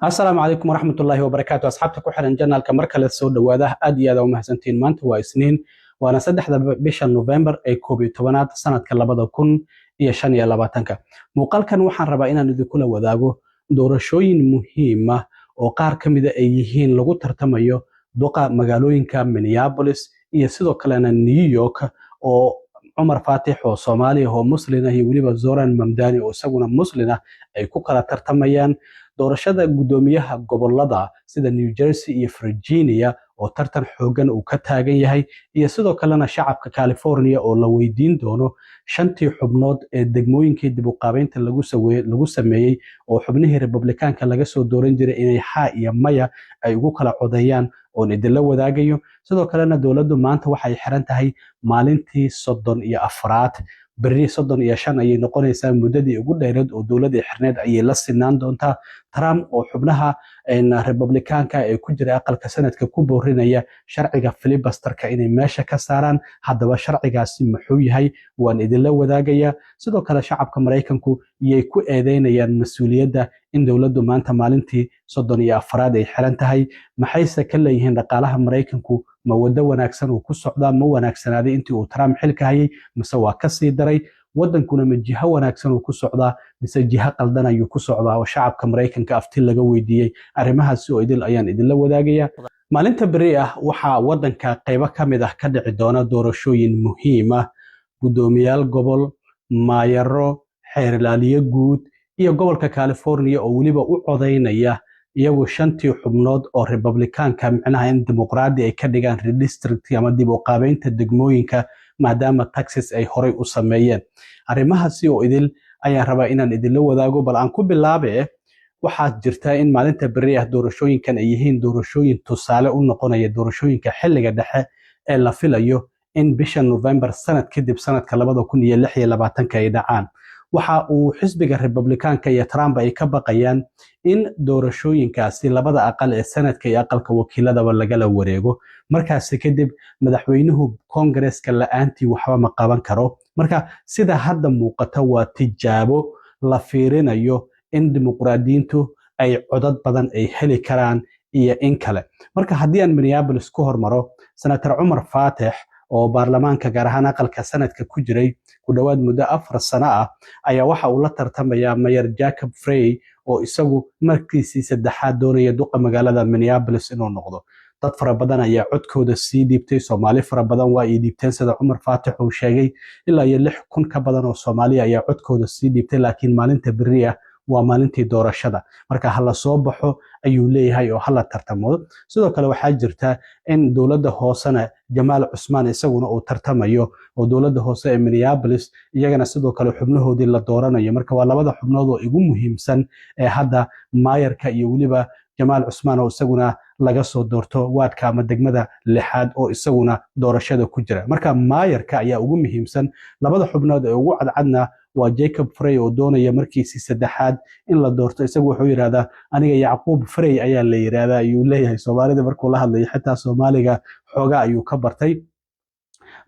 السلام عليكم ورحمة الله وبركاته أصحابتك وحنا جنالك مركز سو دواده aad iyo aad u mahadsantiin maanta waa isniin waana 3 bisha November ee 12 sanadka 2025 muuqaalkan waxaan rabaa inaan idinku la wadaago doorashooyin muhiim ah oo qaar kamid ah ay yihiin lagu tartamayo duqa magaalooyinka Minneapolis iyo sidoo kalena New York oo Umar Fatix oo Soomaali ah oo Muslim ah iyo waliba Zoran Mamdani oo isaguna Muslim ah ay ku kala tartamayaan doorashada gudoomiyaha gobolada sida New Jersey iyo Virginia oo tartan xoogan uu ka taagan yahay iyo sidoo kalena shacabka California oo la weydiin doono shantii xubnood ee degmooyinkii dib u qaabeynta lagu sameeyay oo xubnihii Republicaanka laga soo dooran jiray inay xaa iyo maya ay ugu kala codeeyaan oo idin la wadaagayo sidoo kalena dawladdu maanta waxay xiran tahay maalintii 34 bari 35 ayay noqonaysaa muddadii ugu dheerayd oo dawladda xirneed ayay la sinaan doontaa Trump oo xubnaha Republicaanka ee ku jira aqalka sanadka ku boorinaya sharciga filibusterka inay meesha ka saaraan haddaba sharcigaasi muxuu yahay waan idin la wadaagaya sidoo kale shacabka Mareykanku iyay ku eedeynayaan mas'uuliyadda in dawladdu maanta maalintii 34 ay xiran tahay maxayse ka leeyihiin dhaqaalaha Mareykanku ma wada wanaagsan oo ku socda ma wanaagsanaaday intii uu Trump xilka hayay mise waa ka sii daray wadankuna ma jiha wanaagsan oo ku socda mise jiha qaldan ayuu ku socdaa oo shacabka Mareykanka afti laga weydiiyay arrimahaasi oo idil ayaan idin la wadaagaya maalinta bari ah waxa wadanka qaybo kamid ah ka dhici doona doorashooyin muhiim ah gudoomiyaal gobol maayaro xeer ilaaliye guud iyo gobolka California oo waliba u codeynaya iyagu shantii xubnood oo Republicaanka macnaha in dimuqraadi ay ka dhigaan redistrict ama dib u qaabeynta degmooyinka maadaama Texas ay horay u sameeyeen arrimahaasi oo idil ayaan rabaa inaan idin la wadaago bal aan ku bilaabay waxaa jirta in maalinta bari ah doorashooyinkan ay yihiin doorashooyin tusaale u noqonaya doorashooyinka xilliga dhexe ee la filayo in bisha November sanad kadib sanadka 2026 ay dhacaan waxa uu xisbiga Republicaanka iyo Trump ay ka baqayaan in doorashooyinkaasi labada aqal ee sanadka iyo aqalka wakiiladaba lagala wareego markaas kadib madaxweynuhu Congress-ka la'aantii waxba ma qaban karo marka sida hadda muuqata waa tijaabo la fiirinayo in dimuqraadiyiintu ay codad badan ay heli karaan iyo in kale marka haddii aan Minneapolis ku hormaro senator Umar Fatix oo baarlamaanka gaar ahaan aqalka sanadka ku jiray ku dhawaad muddo 4 sano ah ayaa waxa uu la tartamayaa Mayor Jacob Frey oo isagu markiisii saddexaad doonaya duqa magaalada Minneapolis inuu noqdo dad fara badan ayaa codkooda sii dhiibtay Soomaali fara badan waa ay dhiibteen sida Umar Fatix uu sheegay ilaa 6,000 ka badan oo Soomaali ayaa codkooda sii dhiibtay laakiin maalinta bari ah waa maalintii doorashada marka hala soo baxo ayuu leeyahay oo hala tartamo sidoo kale waxaa jirta in dawladda hoosena Jamaal Cusmaan isaguna uu tartamayo oo dawladda hoose ee Minneapolis iyagana sidoo kale xubnahoodii la dooranayo marka waa labada xubnood oo ugu muhiimsan ee hadda maayarka iyo waliba Jamaal Cusmaan oo isaguna laga soo doorto waadka ama degmada lixaad oo isaguna doorashada ku jira marka maayarka ayaa ugu muhiimsan labada xubnood ee ugu cadcadna waa Jacob Frey oo doonaya markiisii saddexaad in la doorto isagu wuxuu yiraahdaa aniga Yacquub Frey ayaa la yiraahdaa ayuu leeyahay Soomaalida markuu la hadlayo xitaa Soomaaliga xooga ayuu ka bartay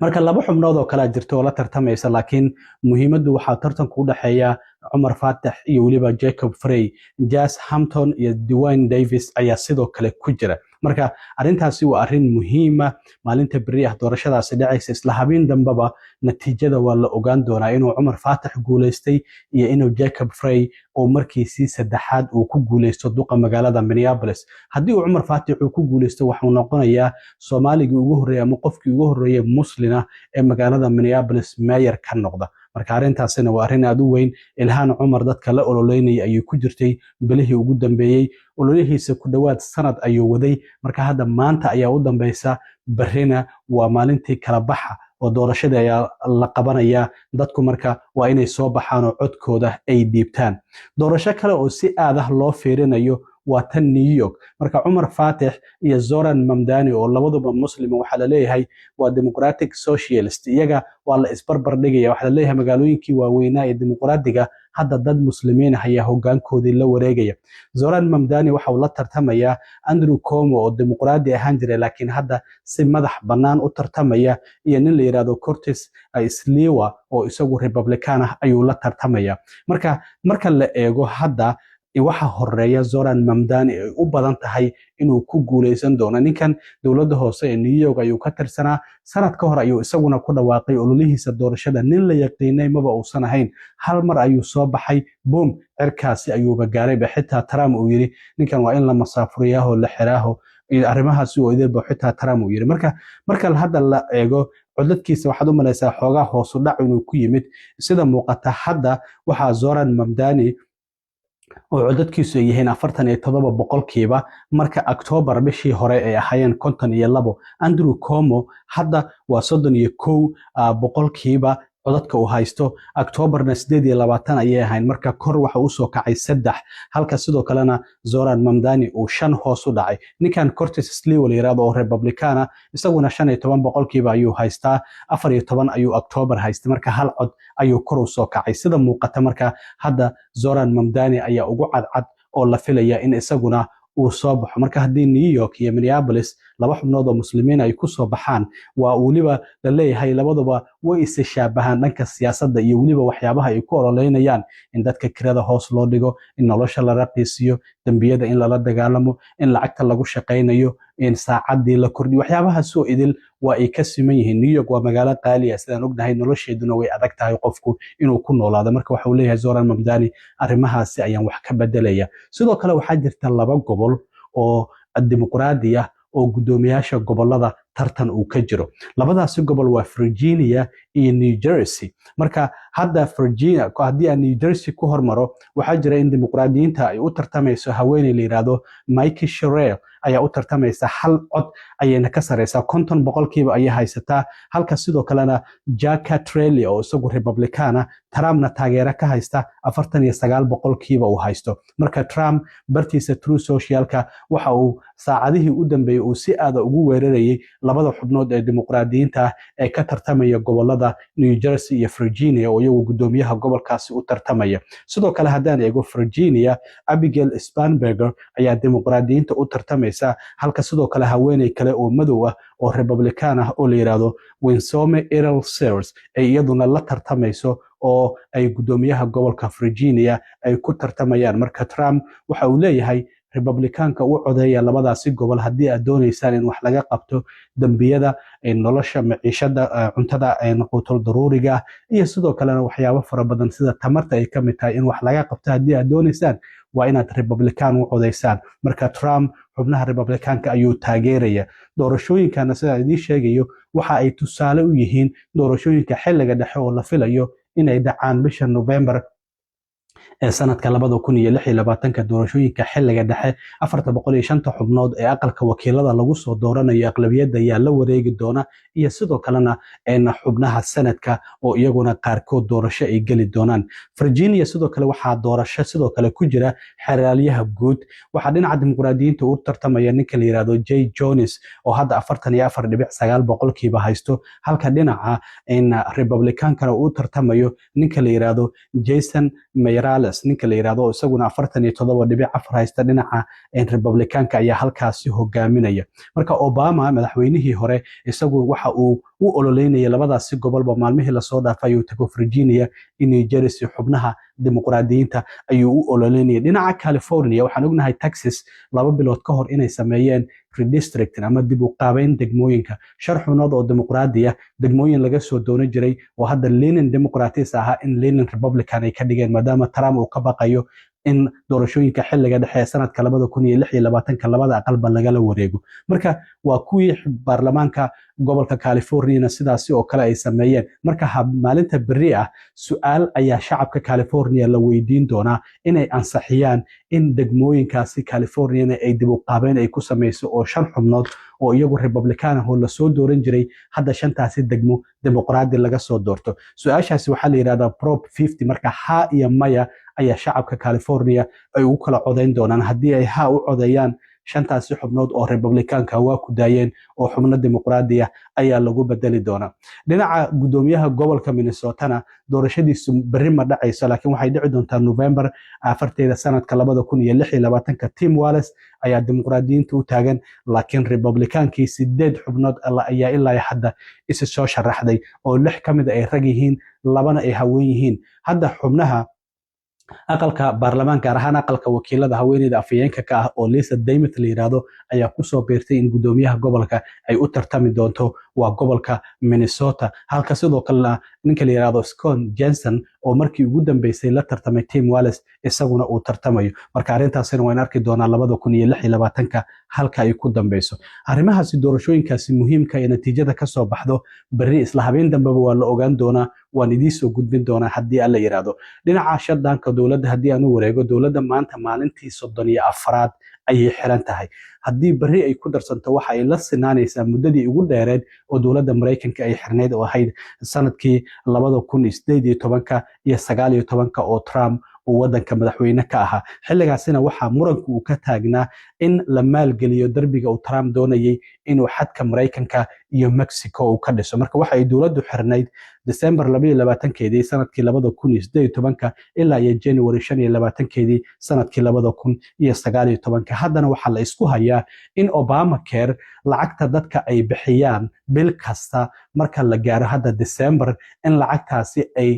marka laba xubnood oo kala jirto oo la tartamaysa laakiin muhiimaddu waxa tartanku u dhaxeeya Umar Fatix iyo waliba Jacob Frey Jas Hampton iyo Dwayne Davis ayaa sidoo kale ku jira marka arintaasi waa arin muhiim ah maalinta bari ah doorashadaasi dhacaysa isla habeen dambaba natiijada waa la ogaan doonaa inuu Umar Fatix guuleystay iyo inuu Jacob Frey oo markiisii saddexaad uu ku guuleysto duqa magaalada Minneapolis haddii uu Umar Fatix uu ku guuleysto waxa uu noqonayaa Soomaaligii ugu horeeyay ama qofkii ugu horeeyay Muslim ah ee magaalada Minneapolis mayor ka noqda marka arintaasina waa arin aad u weyn Ilhaan Umar dadka la ololeynay ayuu ku jirtay bilihii ugu dambeeyay ololihiisa ku dhawaad sanad ayuu waday marka hadda maanta ayaa u dambaysa barina waa maalintii kala baxa oo doorashada ayaa la qabanaya dadku marka waa inay soo baxaan oo codkooda ay dhiibtaan doorasho kale oo si aad ah loo fiirinayo waa tan New York marka Umar Fatix iyo Zoran Mamdani oo labaduba Muslim waxa la leeyahay waa Democratic Socialist iyaga waa la isbarbar dhigaya waxa la leeyahay magaalooyinkii waaweynaa ee dimuqraadiga hadda dad muslimiin ah ayaa hoggaankoodii la wareegaya Zoran Mamdani waxa uu la tartamaya Andrew Cuomo oo dimuqraadi ahaan jiray laakiin hadda si madax bannaan u tartamaya iyo nin la yiraahdo Curtis Sliwa oo isagu Republican ah ayuu la tartamaya marka la eego hadda waxa horeeya Zoran Mamdani ay u badan tahay inuu ku guuleysan doono. Ninkan dowladda hoose ee New York ayuu ka tirsanaa, sanad ka hor ayuu isaguna ku dhawaaqay ololihiisa doorashada. nin la yaqiinay maba uusan ahayn, hal mar ayuu soo baxay, boom, cirkaasi ayuuba gaarayba. xitaa Trump uu yiri ninkan waa in la masaafuriyaho la xiraaho, arrimahaasi oo idilba xitaa Trump uu yiri. marka hadda la eego codadkiisa waxaad u malaysaa xoogaa hoos u dhac inuu ku yimid. sida muuqata hadda waxaa Zoran Mamdani oo codadkiisu ay yihiin 47 boqolkiiba, marka October bishii hore ay ahaayeen 52. Andrew Cuomo hadda waa 31 boqolkiiba codadka uu haysto. Octoberna 28 ayay ahayn, marka kor waxa uu soo kacay 3, halka sidoo kalena Zoran Mamdani uu 5 hoos u dhacay. ninkan Curtis Sliwa la yiraahdo oo Republicana isaguna 15 boqolkiiba ayuu haystaa, 14 ayuu October haystay, marka hal cod ayuu kor u soo kacay. sida muuqata marka hadda Zoran Mamdani ayaa ugu cadcad oo la filaya in isaguna uu soo baxo. marka haddii New York iyo Minneapolis laba xubnood oo muslimiin ay ku soo baxaan, waa weliba la leeyahay labaduba way is shaabahaan dhanka siyaasadda iyo weliba waxyaabaha ay ku ololeynayaan in dadka kirada hoos loo dhigo, in nolosha la raqiisiyo, dambiyada in lala dagaalamo, in lacagta lagu shaqaynayo, in saacadii la kordhiyo. waxyaabahaas oo idil waa ay ka siman yihiin. New York waa magaalo qaali ah, sidaan ognahay nolosheeduna way adag tahay qofku inuu ku noolaado. marka waxa uu leeyahay Zoran Mamdani arrimahaasi ayaan wax ka bedelaya. sidoo kale waxaa jirta 2 gobol oo dimuqraadi ah oo gudoomiyaasha gobolada tartan uu ka jiro. labadaasi gobol waa Virginia iyo New Jersey. marka hadda Virginia haddii aan New Jersey ku hormaro, waxaa jira in dimuqraadiyiinta ay u tartamayso haweeney la yiraahdo Mike Sherrill ayaa u tartamaysa, hal cod ayayna ka sareysaa, 50 boqolkiiba ayay haysataa, halka sidoo kalena Jack Trelli oo isagu Republicana, Trumpna taageero ka haysta, 49 boqolkiiba uu haysto. marka Trump bartiisa True Socialka waxa uu saacadihii u dambeeyay uu si aad ugu weerarayay labada xubnood ee dimuqraadiyiinta ah ee ka tartamaya gobolada New Jersey iyo Virginia oo iyagu gudoomiyaha gobolkaasi u tartamaya. sidoo kale haddaan eego Virginia, Abigail Spanberger ayaa dimuqraadiyiinta u tartamaysa, halka sidoo kale haweeney kale oo madow ah oo Republican ah oo la yiraahdo Winsome Earl Sears ay iyaduna la tartamayso oo ay gudoomiyaha gobolka Virginia ay ku tartamayaan. marka Trump waxa uu leeyahay Republicanka u codeeya labadaasi gobol haddii aad doonaysaan in wax laga qabto dambiyada nolosha, maciishada, cuntada qutul daruuriga iyo sidoo kalena waxyaabo fara badan sida tamarta ay ka mid tahay in wax laga qabto. haddii aad doonaysaan waa inaad Republican u codeysaan. marka Trump xubnaha Republicanka ayuu taageeraya. doorashooyinkana sida idin sheegayo waxa ay tusaale u yihiin doorashooyinka xilliga dhexe oo la filayo inay dhacaan bisha November ee sanadka 2026. doorashooyinka xilliga dhexe 405 xubnood ee aqalka wakiilada lagu soo dooranayo aqlabiyadda ayaa la wareegi doona, iyo sidoo kalena xubnaha sanadka oo iyaguna qaarkood doorasho ay geli doonaan. Virginia sidoo kale waxaa doorasho sidoo kale ku jira xeraalyaha guud. waxaa dhinaca dimuqraadiyiinta u tartamaya ninka la yiraahdo Jay Jones oo hadda 44.9 boqolkiiba haysto, halka dhinaca Republicankana uu tartamayo ninka la yiraahdo Jason Morales, ninka la yiraahdo isaguna 47.4 haysta. dhinaca Republicanka ayaa halkaasi hogaaminaya. marka Obama madaxweynihii hore isagu waxa uu u ololeynayay labadaasi gobolba maalmihii la soo dhaafay uu tago Virginia iyo New Jersey, xubnaha dimuqraadiyiinta ayuu u ololeynayay. dhinaca California waxaan ognahay Texas 2 bilood ka hor inay sameeyeen redistricting ama dib u qaabeyn degmooyinka. 5 xubnood oo dimuqraadi ah degmooyin laga soo doonan jiray oo hadda Leaning Democrats ahaa in Leaning Republican ay ka dhigeen, maadaama Trump uu ka baqayo in doorashooyinka xilliga dhexe ee sanadka 2026 labada aqalba lagala wareego. marka waa kuwii baarlamaanka gobolka California sidaasi oo kale ay sameeyeen. marka maalinta berri ah su'aal ayaa shacabka California la weydiin doonaa inay ansaxiyaan in degmooyinkaasi California ay dib u qaabeyn ay ku sameyso oo 5 xubnood oo iyagu Republican ah oo la soo dooran jiray hadda 5taasi degmo dimuqraadi laga soo doorto. su'aashaasi waxaa la yiraahdaa Prop 50. marka ha iyo maya ayaa shacabka California ay u kala codeyn doonaan. haddii ay ha u codeeyaan 5taasi xubnood oo Republicanka waa ku daayeen oo xubno dimuqraadi ah ayaa lagu bedeli doonaa. dhinaca gudoomiyaha gobolka Minnesota doorashadiisu berri ma dhacayso, laakiin waxay dhici doontaa November 4 sanadka 2026. Tim Walz ayaa dimuqraadiyiinta u taagan, laakiin Republicankii 8 xubnood ayaa ilaa hadda isa soo sharaxday oo 6 ka mid ay rag yihiin, 2na ay haween yihiin. hadda xubnaha aqalka baarlamaanka gaar ahaan aqalka wakiilada haweeneyda afhayeenka ka ah oo Lisa Daymit la yiraahdo ayaa kusoo beertay in gudoomiyaha gobolka ay u tartami doonto waa gobolka Minnesota halka sidoo kalena ninka la yiraahdo Scott Jensen oo markii ugu dambeysay la tartamay Tim Walz isaguna uu tartamayo marka arintaasina waan arki doonaa 2026 halka ay ku dambeyso arrimahaasi doorashooyinkaasi muhiimka ee natiijada ka soo baxdo bari isla habeen dambe waa la ogaan doonaa waan idin soo gudbin doonaa haddii alla yiraahdo dhinaca shadaanka dowladda haddii aan u wareego dowladda maanta maalintii 34aad ayay xiran tahay haddii bari ay ku darsanto waxa ay la sinaanaysaa muddadii ugu dheereed oo dowladda Mareykanka ay xirneed oo ahayd sanadkii 2018 iyo 19 oo Trump oo wadanka madaxweyne ka ahaa xilligaasina waxa muranku uu ka taagnaa in la maalgeliyo darbiga uu Trump doonayay inuu xadka Mareykanka iyo Mexico uu ka dhiso marka waxa ay dowladdu xirneyd December 22keedii sanadkii 2018 ilaa iyo January 25keedii sanadkii 2019 haddana waxa la isku hayaa in Obamacare lacagta dadka ay bixiyaan bil kasta marka la gaaro hadda December in lacagtaasi ay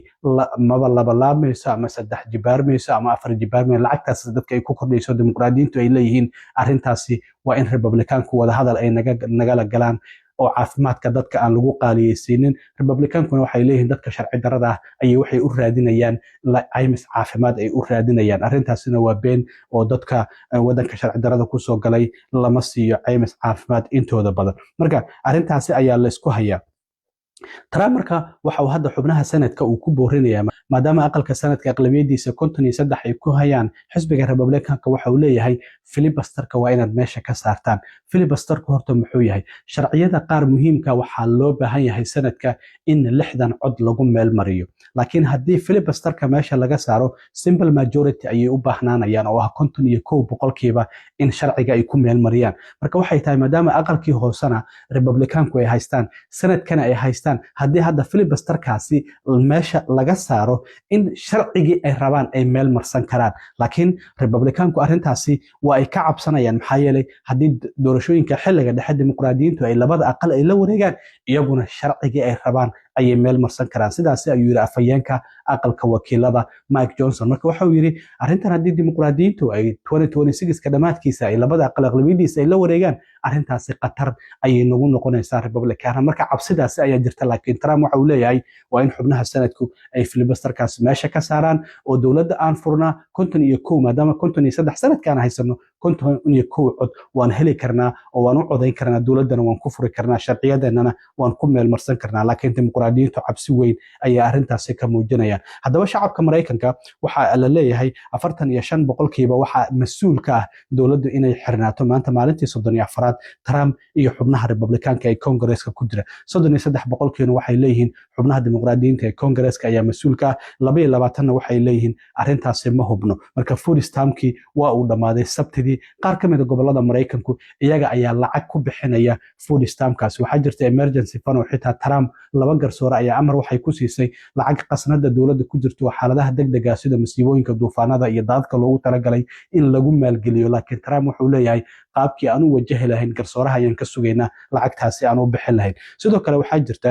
labalaamayso ama 3 jibaarmayso ama 4 jibaarmayso lacagtaas dadka ay ku kordhayso dimuqraadiyiintu ay leeyihiin arrintaasi waa in Republicaanku wada hadal ay nagala galaan oo caafimaadka dadka aan lagu qaaliyeysiinin Republicaankuna waxay leeyihiin dadka sharci darrada ah ayay waxay u raadinayaan caymis caafimaad ay u raadinayaan arrintaasina waa been oo dadka wadanka sharci darrada ku soo galay lama siiyo caymis caafimaad intooda badan marka arrintaasi ayaa la isku hayaa Trump marka waxa uu hadda xubnaha sanadka uu ku boorinaya maadaama aqalka sanadka aqlabiyadiisa 53 ay ku hayaan xisbiga Republicanka waxa uu leeyahay filibusterka waa inaad meesha ka saartaan filibusterku horta muxuu yahay sharciyada qaar muhiimka waxa loo baahan yahay sanadka in 60 cod lagu meel mariyo laakiin haddii filibusterka meesha laga saaro simple majority ayay u baahnaanayaan oo ah 51% in sharciga ay ku meel mariyaan marka waxay tahay maadaama aqalkii hoosana Republicanku ay haystaan sanadkana ay haystaan haddii hadda filibusterkaasi meesha laga saaro in sharcigii ay rabaan ay meel marsan karaan laakiin Republicanku arrintaasi waa ay ka cabsanayaan maxaa yeelay haddii doorashooyinka xilliga dhexe dimuqraadiyiintu ay labada aqal ay la wareegaan iyaguna sharcigii ay rabaan ayay meel marsan karaan sidaas ayuu yiri afhayeenka aqalka wakiilada Mike Johnson marka waxa uu yiri arrintan haddii dimuqraadiyiintu ay 2026 ka dhamaadkiisa ay labada aqal aqlabiyadiisa ay la wareegaan arrintaasi qatar ayay nagu noqonaysaa Republican marka cabsidaasi ayaa jirta laakiin Trump waxa uu leeyahay waa in xubnaha sanadku ay filibusterkaas meesha ka saaraan oo dowladda aan furnaa 51 maadaama 53 sanadkan haysano 51 cod waan heli karnaa oo waan u codayn karnaa dowladana waan ku furi karnaa sharciyadeennana waan ku meel marsan karnaa laakiin dimuqraadiyiintu cabsi weyn ayaa arrintaasi ka muujinayaan haddaba shacabka Mareykanka waxa la leeyahay 45% waxa mas'uul ka ah dowladdu inay xirnaato maanta maalintii 34aad Trump iyo xubnaha Republicanka ee Congress-ka ku jira 33% waxay leeyihiin xubnaha dimuqraadiyiinta ee Congress-ka ayaa mas'uul ka ah 22 waxay leeyihiin arrintaasi ma hubno marka food stamp-kii waa uu dhamaaday sabtidii qaar ka mid ah gobolada Mareykanku iyaga ayaa lacag ku bixinaya food stamp-kaasi waxaa jirta emergency fund oo xitaa Trump laba garsoore ayaa amar waxay ku siisay lacag qasnada dowladda ku jirto xaaladaha degdega sida masiibooyinka duufaanada iyo daadadka loogu talagalay in lagu maalgeliyo laakiin Trump wuxuu leeyahay qaabkii aan u wajahi lahayn garsooraha ayaan ka sugaynaa lacagtaasi aan u bixin lahayn sidoo kale waxaa jirta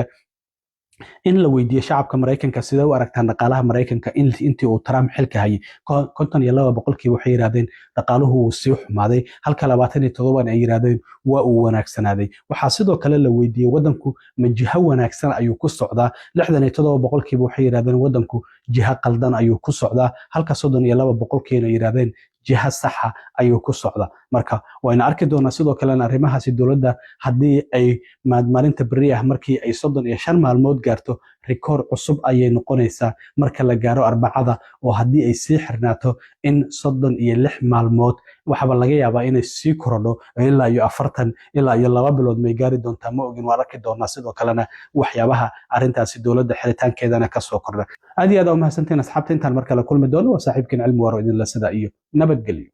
in la weydiiyo shacabka Mareykanka sida u aragtaan dhaqaalaha Mareykanka intii uu Trump xilka hayay 52% waxay yiraahdeen dhaqaaluhu wuu sii xumaaday halka 27 ay yiraahdeen waa uu wanaagsanaaday waxaa sidoo kale la weydiiyay wadanku ma jiha wanaagsan ayuu ku socdaa 67% waxay yiraahdeen wadanku jiha qaldan ayuu ku socdaa halka 32% ay yiraahdeen jiha saxa ayuu ku socdaa marka wayna arki doonaa sidoo kale arrimahaasi dowladda haddii ay maalinta bari ah markii ay 35 maalmood gaarto rikoor cusub ayay noqonaysaa marka la gaaro arbacada oo haddii ay sii xirnaato in 36 maalmood waxba laga yaabaa inay sii korodho ilaa iyo 40 ilaa iyo 2 bilood may gaari doontaa ma ogin waa arki doonaa sidoo kalena waxyaabaha arrintaasi dowladda xiritaankeedana ka soo kordha aad iyo aad u mahadsantiin asxaabta intaan markale kulmi doono waa saaxiibkeen cilmi waro idin la sida iyo nabadgelyo